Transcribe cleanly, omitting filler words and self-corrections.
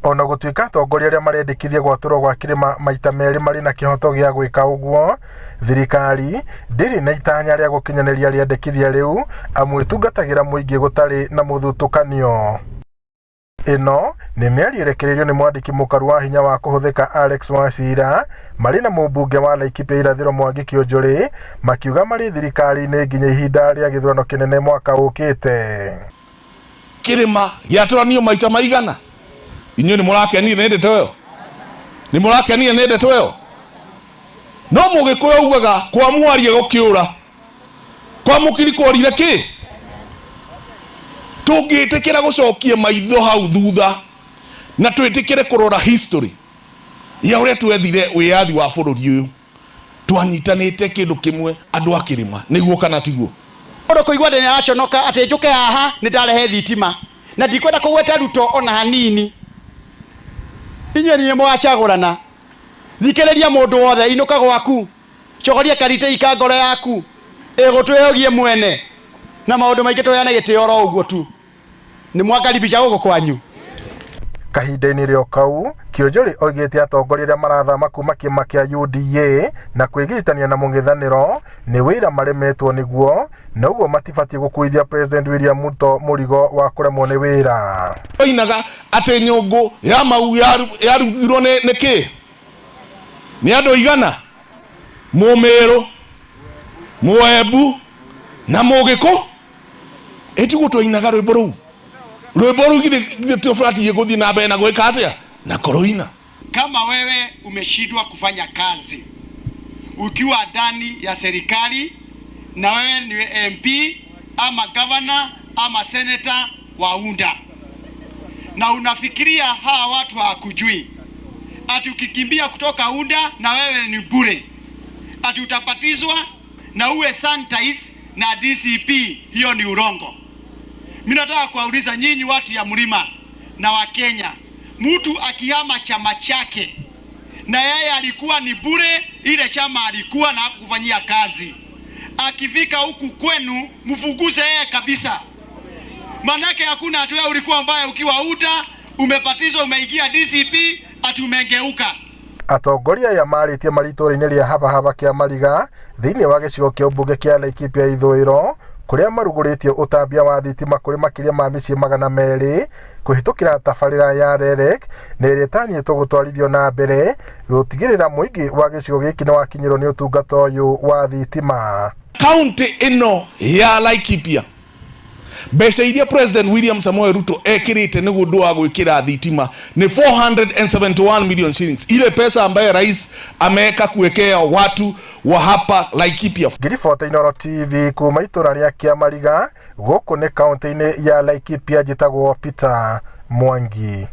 Ona gũtuĩka atongoria arĩa marendekithia gwatũrwo gwa kĩrĩma maita merĩ marĩ na kĩhoto gĩa gwĩka ũguo, thirikari ndĩrĩ na itanya rĩa gũkinyanĩria rĩendekithia rĩu amu ĩtungatagĩra mũingĩ gũtarĩ na mũthutũkanio. Ĩno nĩ mĩario ĩrekereirio nĩ mwandĩki mũkaru wa hinya wa kũhũthĩka Alex Wachira marĩ na mũmbunge wa Laikipia irathĩro Mwangi Kĩũnjũrĩ makiuga marĩ thirikari-inĩ nginya ihinda rĩa gĩthurano kĩnene mwaka ũkĩte. Kĩrĩma gĩatũranio maita maigana? Inyuĩ nĩ mũrakenire nĩ ndeto ĩyo? Nĩ mũrakenire nĩ ndeto ĩyo? No mũgĩkũyũ ugaga kwa mwarie gũkĩũra. Kwa mũkiri kũrire kĩ? Tũngĩtĩkĩra gũcokia maitho hau thutha na twĩtĩkĩre kũrora history ya ũrĩa twethire wĩyathi wa bũrũri ũyũ, twanyitanĩte kĩndũ kĩmwe andũ a kĩrĩma, nĩguo kana tiguo? Mũndũ kũigua ndĩ nĩaraconoka atĩ njũke haha nĩ ndarehe thitima na ndikwenda kũgweta Ruto ona hanini. Inyuĩ nĩ mũgacagũrana. Thikĩrĩria mũndũ wothe, inũka gwaku, cogoria karite ika ngoro yaku, ĩgũtwĩyogie mwene na maũndũ maingĩ tũheane gĩtĩo ro ũguo tu. Nĩ mwakaribisha gũkũ kwanyu. Kahinda-inĩ rĩo kau, Kĩũnjũrĩ oigĩte atongoria arĩa marathama kuma kĩama kĩa UDA na kwĩgiritania na mũng'ethanĩro nĩ wĩra maremetwo nĩguo, na ũguo matibatiĩ gũkuithia President William Ruto mũrigo wa kũremwo nĩ wĩra. Oinaga atĩ nyũngũ ya mau yarugirwo nĩ kĩ? Nĩ andũ igana? Mũmĩrũ, Mũembu na Mũgĩkũ? Ĩtiguo twainaga rwĩmbo rũu? Rwĩmbo rũu githĩ tũbatiĩ gũthiĩ na mbere na gwĩka atĩa? Na koroina. Kama wewe umeshindwa kufanya kazi ukiwa ndani ya serikali na wewe ni MP ama governor ama senator wa UNDA na unafikiria hawa watu hawakujui, ati ukikimbia kutoka UNDA na wewe ni bure, ati utapatizwa na uwe sanitized na DCP, hiyo ni urongo. Mimi nataka kuwauliza nyinyi watu ya mlima na wa Kenya, mtu akihama chama chake na yeye alikuwa ni bure, ile chama alikuwa na hakufanyia kazi, akifika huku kwenu mfukuze yeye kabisa. Manake hakuna atu wewe ulikuwa mbaya ukiwa UDA, umepatizwa umeingia DCP, ati umengeuka. Atongoria ya marĩtie marĩtũra-inĩ rĩa Habahaba kĩa Mariga thĩinĩ wa gĩcigo kĩa ũmbunge kĩa Laikipia ithũĩro, kũrĩa marugũrĩtie ũtambia wa thitima kũrĩ makĩria ma mĩciĩ 200 kũhĩtũkĩra tabarĩra ya REREC na ĩrĩa ĩtanyĩtwo gũtwarithio na mbere gũtigĩrĩra mũingĩ wa gĩcigo gĩkĩ nĩ wakinyĩrwo nĩ ũtungata ũyũ wa thitima. Kaunti ĩno ya Laikipia, mbeca iria President William Samoei Ruto ekĩrĩte nĩguo ũndũ wa gwĩkĩra thitima ni 471 million shillings, ile pesa ambayo rais ameweka kuwekea watu wa hapa Laikipia. Ngiribota Inooro TV kuma itũra rĩa Kĩamariga gũkũ nĩ kaunti-inĩ ya Laikipia, njĩtagwo Peter Mwangi.